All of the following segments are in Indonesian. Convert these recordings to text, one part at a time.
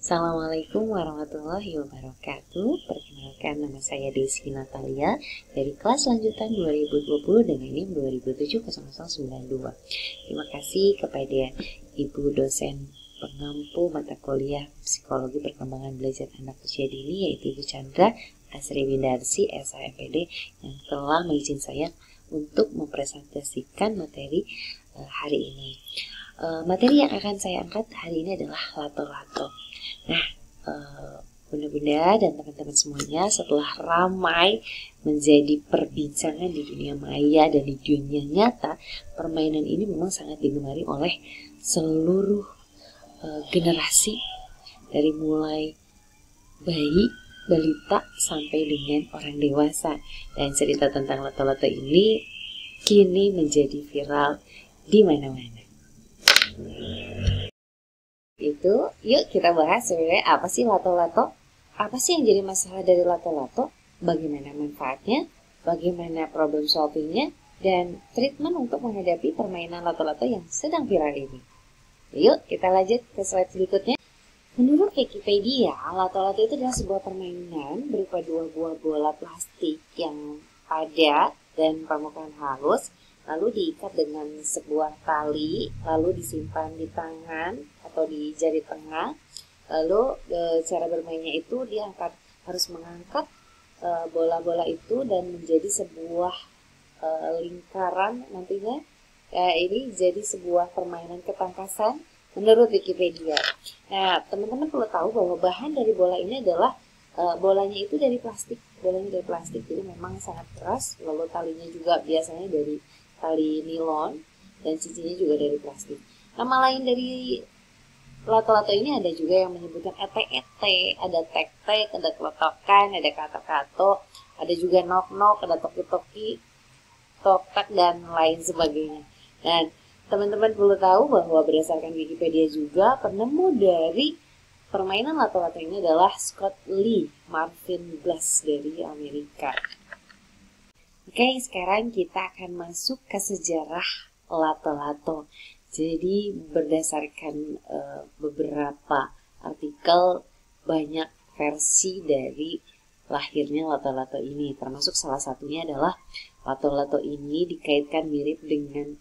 Assalamualaikum warahmatullahi wabarakatuh. Perkenalkan, nama saya Desi Natalia dari kelas lanjutan 2020 dengan NIM 20070092. Terima kasih kepada Ibu dosen pengampu mata kuliah Psikologi Perkembangan Belajar Anak Usia Dini, yaitu Ibu Chandra Asri Windarsi, SHMPD, yang telah mengizinkan saya untuk mempresentasikan materi hari ini. Materi yang akan saya angkat hari ini adalah lato-lato. Nah, bunda-bunda dan teman-teman semuanya, setelah ramai menjadi perbincangan di dunia maya dan di dunia nyata, permainan ini memang sangat digemari oleh seluruh generasi, dari mulai bayi, balita, sampai dengan orang dewasa. Dan cerita tentang lato-lato ini kini menjadi viral di mana-mana. Itu, yuk kita bahas sebenarnya apa sih lato-lato? Apa sih yang jadi masalah dari lato-lato? Bagaimana manfaatnya? Bagaimana problem solvingnya? Dan treatment untuk menghadapi permainan lato-lato yang sedang viral ini. Yuk kita lanjut ke slide berikutnya. Menurut Wikipedia, lato-lato itu adalah sebuah permainan berupa dua buah bola plastik yang padat dan permukaan halus, lalu diikat dengan sebuah tali, lalu disimpan di tangan atau di jari tengah. Lalu cara bermainnya itu dia harus mengangkat bola-bola itu dan menjadi sebuah lingkaran nantinya. Ini jadi sebuah permainan ketangkasan menurut Wikipedia. Nah, teman-teman perlu tahu bahwa bahan dari bola ini adalah bolanya itu dari plastik. Bolanya dari plastik, jadi memang sangat keras. Lalu talinya juga biasanya dari tali nilon dan cincinnya juga dari plastik. Nama lain dari lato-lato ini ada juga yang menyebutkan ete-ete, ada tek-tek, ada kelotokan, ada kato-kato, ada juga nok-nok, ada toki-toki, tok-tak, dan lain sebagainya. Dan teman-teman perlu tahu bahwa berdasarkan Wikipedia juga, penemu dari permainan lato-lato ini adalah Scott Lee Marvin Glass dari Amerika. Oke, sekarang kita akan masuk ke sejarah lato-lato. Jadi berdasarkan beberapa artikel, banyak versi dari lahirnya lato-lato ini. Termasuk salah satunya adalah lato-lato ini dikaitkan mirip dengan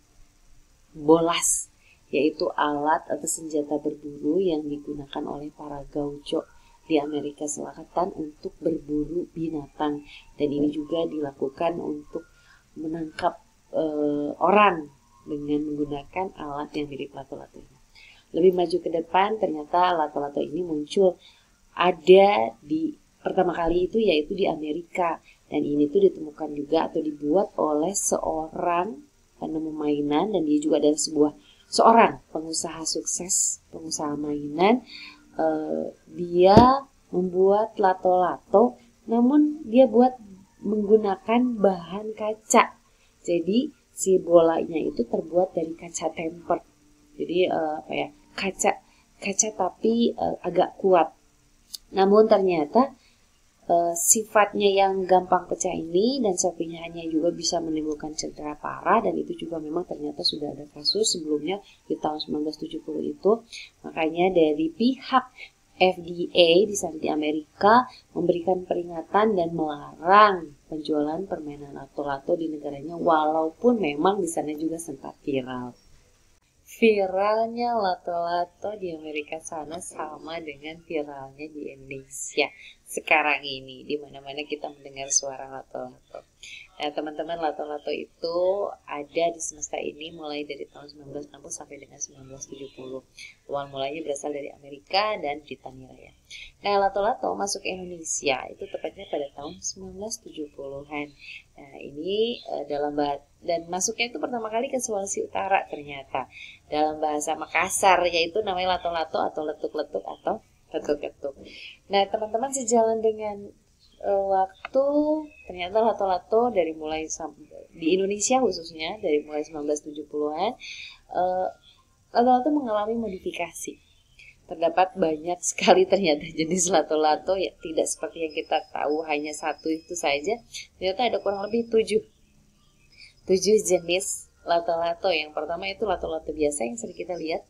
bolas, yaitu alat atau senjata berburu yang digunakan oleh para gaucho di Amerika Selatan untuk berburu binatang, dan ini juga dilakukan untuk menangkap orang dengan menggunakan alat yang mirip lato-lato ini. Lebih maju ke depan, ternyata lato-lato ini muncul ada di pertama kali itu yaitu di Amerika, dan ini tuh ditemukan juga atau dibuat oleh seorang penemu mainan, dan dia juga adalah seorang pengusaha sukses, pengusaha mainan. Dia membuat lato-lato, namun dia buat menggunakan bahan kaca. Jadi si bolanya itu terbuat dari kaca tempered. Jadi kaca tapi agak kuat. Namun ternyata sifatnya yang gampang pecah ini dan serpihannya juga bisa menimbulkan cedera parah, dan itu juga memang ternyata sudah ada kasus sebelumnya di tahun 1970 itu. Makanya dari pihak FDA di sana di Amerika memberikan peringatan dan melarang penjualan permainan lato-lato di negaranya, walaupun memang di sana juga sempat viral. Viralnya lato-lato di Amerika sana sama dengan viralnya di Indonesia sekarang ini, di mana-mana kita mendengar suara lato-lato. Nah, teman-teman, lato-lato itu ada di semesta ini mulai dari tahun 1960 sampai dengan 1970. Awal mulanya berasal dari Amerika dan Britania Raya. Nah, lato-lato masuk ke Indonesia itu tepatnya pada tahun 1970-an. Nah, ini dan masuknya itu pertama kali ke Sulawesi Utara ternyata. Dalam bahasa Makassar, yaitu namanya lato-lato atau letuk-letuk atau ketuk-ketuk. Nah, teman-teman, sejalan dengan waktu, ternyata lato-lato dari mulai di Indonesia khususnya dari mulai 1970-an, lato-lato mengalami modifikasi. Terdapat banyak sekali ternyata jenis lato-lato, ya tidak seperti yang kita tahu hanya satu itu saja. Ternyata ada kurang lebih 7 jenis lato-lato. Yang pertama itu lato-lato biasa yang sering kita lihat,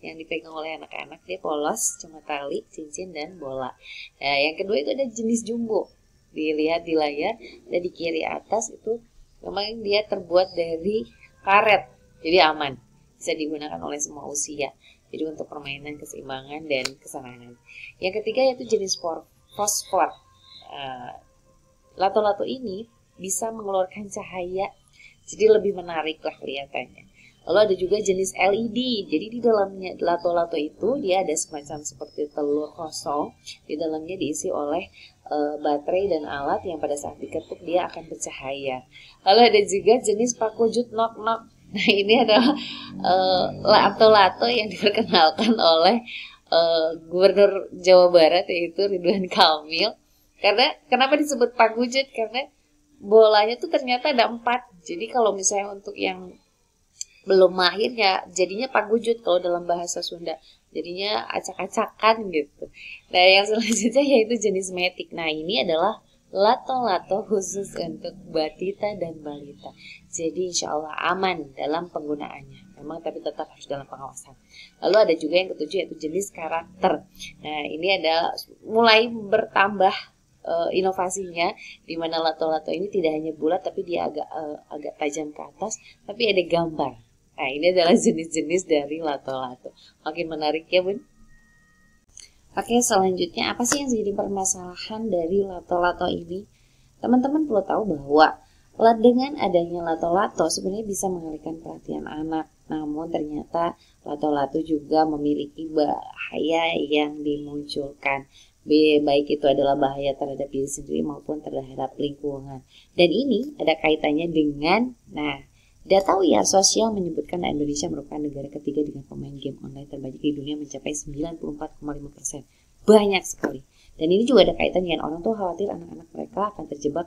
yang dipegang oleh anak-anak, dia polos, cuma tali, cincin, dan bola. Nah, yang kedua itu ada jenis jumbo. Dilihat di layar, dan di kiri atas itu memang dia terbuat dari karet, jadi aman, bisa digunakan oleh semua usia. Jadi untuk permainan keseimbangan dan kesenangan. Yang ketiga yaitu jenis fosfor. Lato-lato ini bisa mengeluarkan cahaya, jadi lebih menarik lah kelihatannya. Lalu ada juga jenis LED. Jadi di dalamnya lato-lato itu dia ada semacam seperti telur kosong. Di dalamnya diisi oleh baterai dan alat yang pada saat diketuk dia akan bercahaya. Lalu ada juga jenis pakujut nok-nok. Nah, ini adalah lato-lato yang diperkenalkan oleh Gubernur Jawa Barat, yaitu Ridwan Kamil. Karena kenapa disebut pakujut? Karena bolanya tuh ternyata ada 4. Jadi kalau misalnya untuk yang belum mahir ya jadinya pagujut kalau dalam bahasa Sunda, jadinya acak-acakan gitu. Nah, yang selanjutnya yaitu jenis metik. Nah, ini adalah lato-lato khusus untuk batita dan balita. Jadi insya Allah aman dalam penggunaannya. Memang tapi tetap harus dalam pengawasan. Lalu ada juga yang ketujuh yaitu jenis karakter. Nah, ini adalah mulai bertambah inovasinya, di mana lato-lato ini tidak hanya bulat tapi dia agak tajam ke atas, tapi ada gambar. Nah, ini adalah jenis-jenis dari lato-lato. Makin menarik ya, Bun? Oke, selanjutnya apa sih yang jadi permasalahan dari lato-lato ini? Teman-teman perlu tahu bahwa dengan adanya lato-lato sebenarnya bisa mengalihkan perhatian anak. Namun ternyata lato-lato juga memiliki bahaya yang dimunculkan. Baik itu adalah bahaya terhadap diri sendiri maupun terhadap lingkungan. Dan ini ada kaitannya dengan, data WIAR Sosial menyebutkan Indonesia merupakan negara ketiga dengan pemain game online terbanyak di dunia mencapai 94,5%. Banyak sekali. Dan ini juga ada kaitan dengan orang tua khawatir anak-anak mereka akan terjebak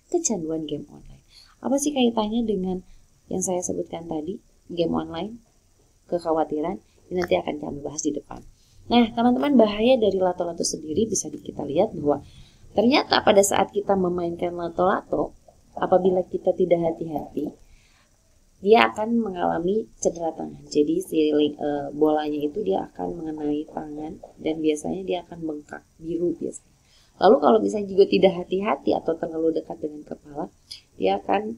kecanduan game online. Apa sih kaitannya dengan yang saya sebutkan tadi, game online, kekhawatiran? Ini nanti akan kami bahas di depan. Nah, teman-teman, bahaya dari lato-lato sendiri bisa kita lihat bahwa ternyata pada saat kita memainkan lato-lato, apabila kita tidak hati-hati, dia akan mengalami cedera tangan. Jadi bolanya itu dia akan mengenai tangan dan biasanya dia akan bengkak biru biasanya. Lalu kalau misalnya juga tidak hati-hati atau terlalu dekat dengan kepala, dia akan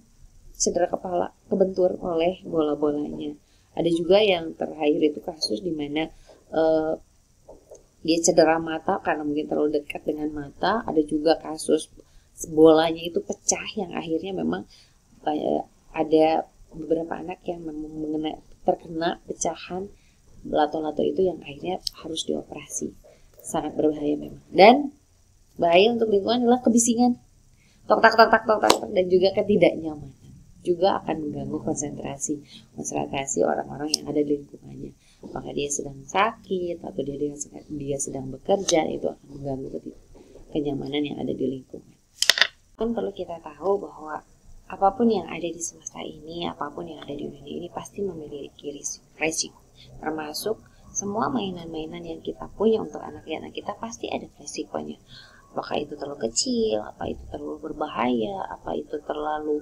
cedera kepala, kebentur oleh bola-bolanya. Ada juga yang terakhir itu kasus di mana dia cedera mata karena mungkin terlalu dekat dengan mata. Ada juga kasus bolanya itu pecah yang akhirnya memang ada beberapa anak yang memang terkena pecahan lato-lato itu yang akhirnya harus dioperasi. Sangat berbahaya memang. Dan bahaya untuk lingkungan adalah kebisingan, tok-tak dan juga ketidaknyamanan. Juga akan mengganggu konsentrasi orang-orang yang ada di lingkungannya. Apakah dia sedang sakit atau dia sedang bekerja, itu akan mengganggu kenyamanan yang ada di lingkungan. Kan perlu kita tahu bahwa apapun yang ada di semesta ini, apapun yang ada di dunia ini pasti memiliki resiko. Termasuk semua mainan-mainan yang kita punya untuk anak-anak kita pasti ada resikonya. Apakah itu terlalu kecil, apa itu terlalu berbahaya, apa itu terlalu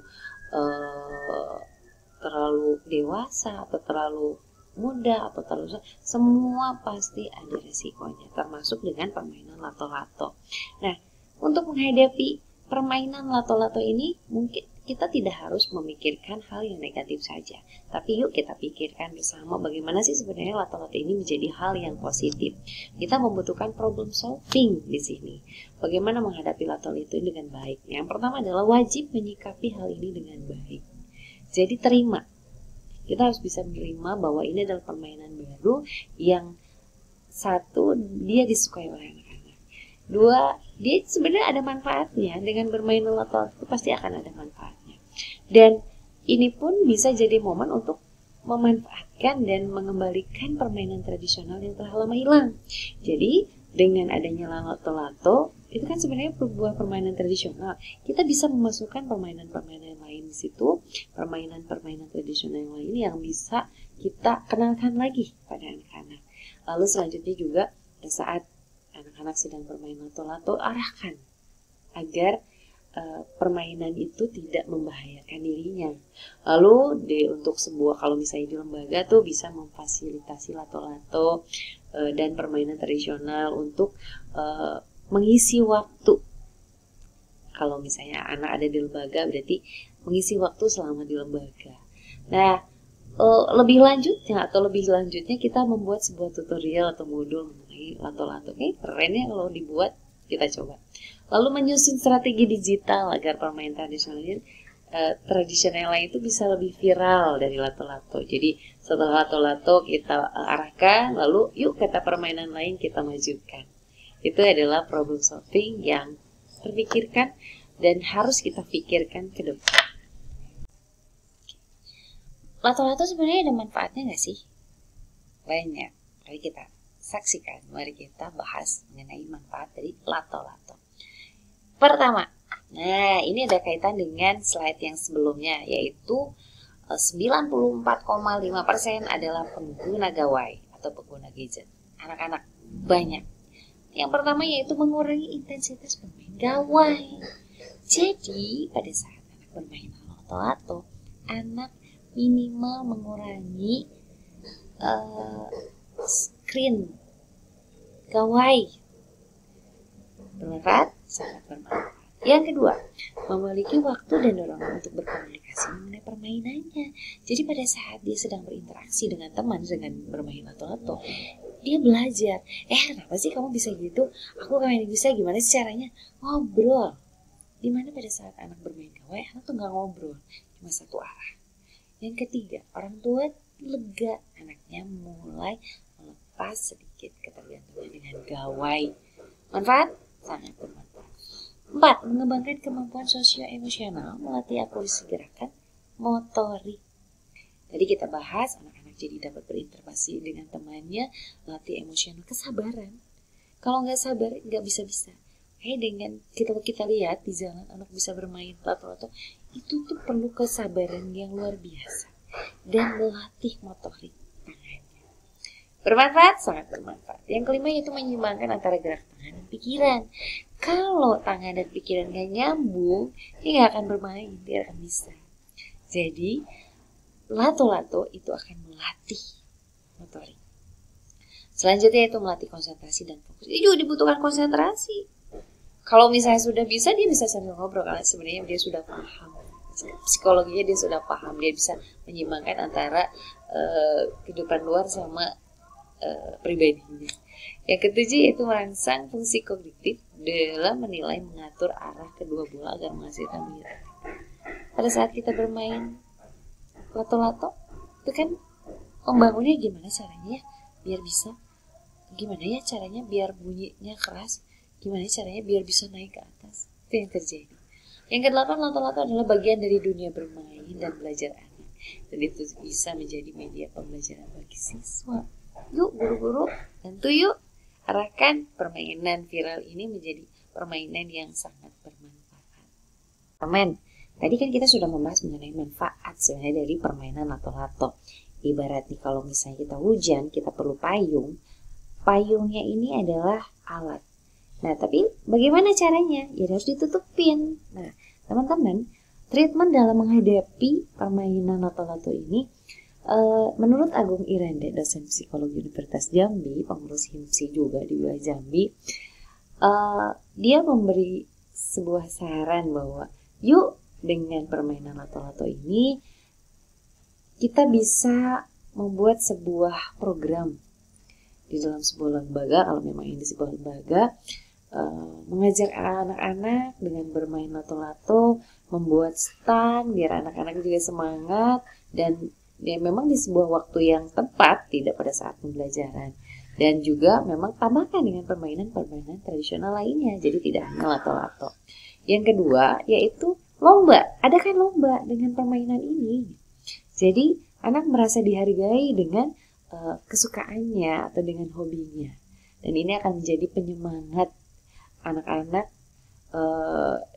dewasa atau terlalu muda atau terlalu, semua pasti ada resikonya, termasuk dengan permainan lato-lato. Nah, untuk menghadapi permainan lato-lato ini mungkin kita tidak harus memikirkan hal yang negatif saja, tapi yuk kita pikirkan bersama bagaimana sih sebenarnya lato-lato ini menjadi hal yang positif. Kita membutuhkan problem solving di sini. Bagaimana menghadapi lato-lato ini dengan baik? Yang pertama adalah wajib menyikapi hal ini dengan baik. Jadi terima. Kita harus bisa menerima bahwa ini adalah permainan baru yang satu, dia disukai oleh anak-anak. Dua, dia sebenarnya ada manfaatnya. Dengan bermain lato itu pasti akan ada manfaatnya. Dan ini pun bisa jadi momen untuk memanfaatkan dan mengembalikan permainan tradisional yang telah lama hilang. Jadi dengan adanya lato-lato itu kan sebenarnya sebuah permainan tradisional. Kita bisa memasukkan permainan-permainan lain di situ, permainan-permainan tradisional yang lain yang bisa kita kenalkan lagi pada anak-anak. Lalu selanjutnya juga pada saat anak-anak sedang bermain lato-lato, arahkan agar permainan itu tidak membahayakan dirinya. Lalu untuk sebuah, kalau misalnya di lembaga tuh bisa memfasilitasi lato-lato dan permainan tradisional untuk mengisi waktu. Kalau misalnya anak ada di lembaga, berarti mengisi waktu selama di lembaga. Nah, lebih lanjutnya kita membuat sebuah tutorial atau modul mengenai lato-lato. Keren ya kalau dibuat, kita coba. Lalu menyusun strategi digital agar permainan tradisional lain itu bisa lebih viral dari lato-lato. Jadi setelah lato-lato kita arahkan, lalu yuk kata permainan lain kita majukan. Itu adalah problem solving yang terpikirkan dan harus kita pikirkan ke depan. Lato-lato sebenarnya ada manfaatnya nggak sih? Banyak. Mari kita saksikan, mari kita bahas mengenai manfaat dari lato-lato. Pertama, nah ini ada kaitan dengan slide yang sebelumnya, yaitu 94,5% adalah pengguna gawai atau pengguna gadget. Anak-anak banyak. Yang pertama yaitu mengurangi intensitas bermain gawai. Jadi pada saat anak bermain lato-lato, anak minimal mengurangi screen gawai. Bermanfaat? Sangat bermanfaat. Yang kedua, memiliki waktu dan dorongan untuk berkomunikasi mengenai permainannya. Jadi pada saat dia sedang berinteraksi dengan teman dengan bermain lato-lato, dia belajar. Kenapa sih kamu bisa gitu? Aku kayak bisa, gimana sih caranya? Ngobrol. Dimana pada saat anak bermain gawai, anak tuh gak ngobrol, cuma satu arah. Yang ketiga, orang tua lega, anaknya mulai melepas sedikit ketergantungan dengan gawai. Manfaat? Sangat bermanfaat. 4. Mengembangkan kemampuan sosio-emosional, melatih akuisisi gerakan motorik. Tadi kita bahas anak-anak jadi dapat berinteraksi dengan temannya, melatih emosional, kesabaran. Kalau nggak sabar, nggak bisa-bisa. Dengan kita lihat di jalan anak bisa bermain lato-lato, itu tuh perlu kesabaran yang luar biasa dan melatih motorik tangannya. Bermanfaat? Sangat bermanfaat. Yang kelima yaitu menyeimbangkan antara gerak tangan dan pikiran. Kalau tangan dan pikiran gak nyambung, dia gak akan bermain, dia akan bisa. Jadi, lato-lato itu akan melatih motorik. Selanjutnya itu melatih konsentrasi dan fokus. Ini juga dibutuhkan konsentrasi. Kalau misalnya sudah bisa, dia bisa sambil ngobrol, karena sebenarnya dia sudah paham. Psikologinya dia sudah paham, dia bisa menyeimbangkan antara kehidupan luar sama pribadinya. Yang ketujuh yaitu merangsang fungsi kognitif dalam menilai mengatur arah kedua bola agar menghasilkan birat. Pada saat kita bermain lato-lato, itu kan membangunnya gimana caranya biar bisa, gimana ya caranya biar bunyinya keras, gimana caranya biar bisa naik ke atas. Itu yang terjadi. Yang kedelapan, lato-lato adalah bagian dari dunia bermain dan belajar anak, dan itu bisa menjadi media pembelajaran bagi siswa. Yuk guru-guru, tentu yuk arahkan permainan viral ini menjadi permainan yang sangat bermanfaat. Teman, tadi kan kita sudah membahas mengenai manfaat sebenarnya dari permainan lato-lato. Ibarat nih kalau misalnya kita hujan, kita perlu payung. Payungnya ini adalah alat. Nah, tapi bagaimana caranya? Ya harus ditutupin. Nah, teman-teman, treatment dalam menghadapi permainan lato-lato ini, menurut Agung Irende, dosen psikologi Universitas Jambi, pengurus HIMSI juga di wilayah Jambi, dia memberi sebuah saran bahwa yuk dengan permainan lato-lato ini kita bisa membuat sebuah program di dalam sebuah lembaga, kalau memang ini sebuah lembaga, mengajar anak-anak dengan bermain lato-lato, membuat stand biar anak-anak juga semangat, dan memang di sebuah waktu yang tepat, tidak pada saat pembelajaran. Dan juga memang tambahkan dengan permainan-permainan tradisional lainnya, jadi tidak hanya lato-lato. Yang kedua yaitu lomba. Adakan lomba dengan permainan ini. Jadi anak merasa dihargai dengan kesukaannya atau dengan hobinya. Dan ini akan menjadi penyemangat anak-anak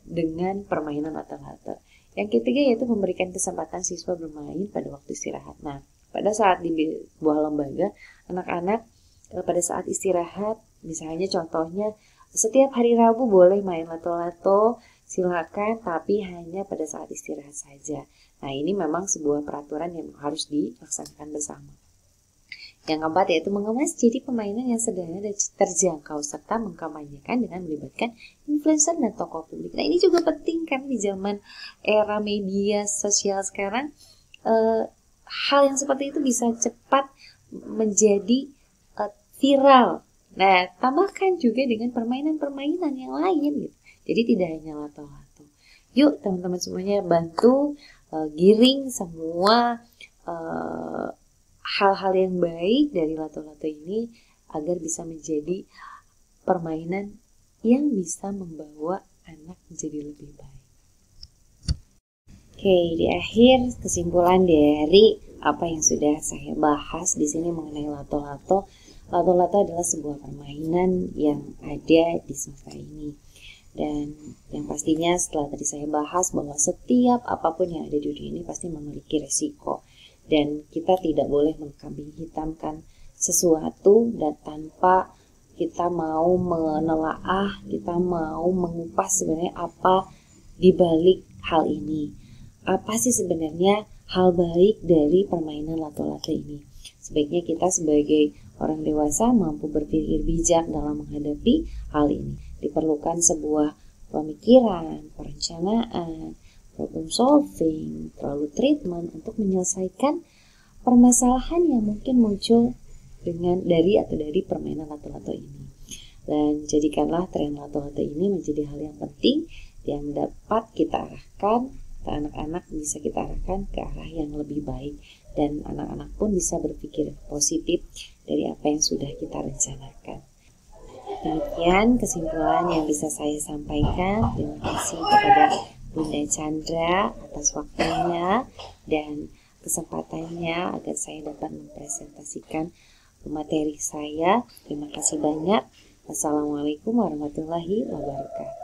dengan permainan lato-lato. Yang ketiga yaitu memberikan kesempatan siswa bermain pada waktu istirahat. Nah, pada saat di sebuah lembaga, anak-anak pada saat istirahat, misalnya contohnya setiap hari Rabu boleh main lato-lato, silakan, tapi hanya pada saat istirahat saja. Nah, ini memang sebuah peraturan yang harus dilaksanakan bersama. Yang keempat yaitu mengemas jadi permainan yang sederhana dan terjangkau serta mengkampanyekan dengan melibatkan influencer dan tokoh publik. Nah, ini juga penting kan di zaman era media sosial sekarang, hal yang seperti itu bisa cepat menjadi viral. Nah, tambahkan juga dengan permainan-permainan yang lain gitu. Jadi tidak hanya lato-lato. Yuk teman-teman semuanya bantu giring semua hal-hal yang baik dari lato-lato ini agar bisa menjadi permainan yang bisa membawa anak menjadi lebih baik. Oke, di akhir kesimpulan dari apa yang sudah saya bahas di sini mengenai lato-lato. Lato-lato adalah sebuah permainan yang ada di semesta ini. Dan yang pastinya setelah tadi saya bahas bahwa setiap apapun yang ada di dunia ini pasti memiliki resiko. Dan kita tidak boleh mengkambing hitamkan sesuatu dan tanpa kita mau menelaah, kita mau mengupas sebenarnya apa di balik hal ini. Apa sih sebenarnya hal baik dari permainan lato-lato ini? Sebaiknya kita sebagai orang dewasa mampu berpikir bijak dalam menghadapi hal ini. Diperlukan sebuah pemikiran, perencanaan, problem solving, lalu treatment untuk menyelesaikan permasalahan yang mungkin muncul dari permainan lato-lato ini. Dan jadikanlah tren lato-lato ini menjadi hal yang penting yang dapat kita arahkan, anak-anak bisa kita arahkan ke arah yang lebih baik, dan anak-anak pun bisa berpikir positif dari apa yang sudah kita rencanakan. Demikian kesimpulan yang bisa saya sampaikan. Terima kasih kepada Bunda Chandra atas waktunya dan kesempatannya agar saya dapat mempresentasikan materi saya. Terima kasih banyak. Wassalamualaikum warahmatullahi wabarakatuh.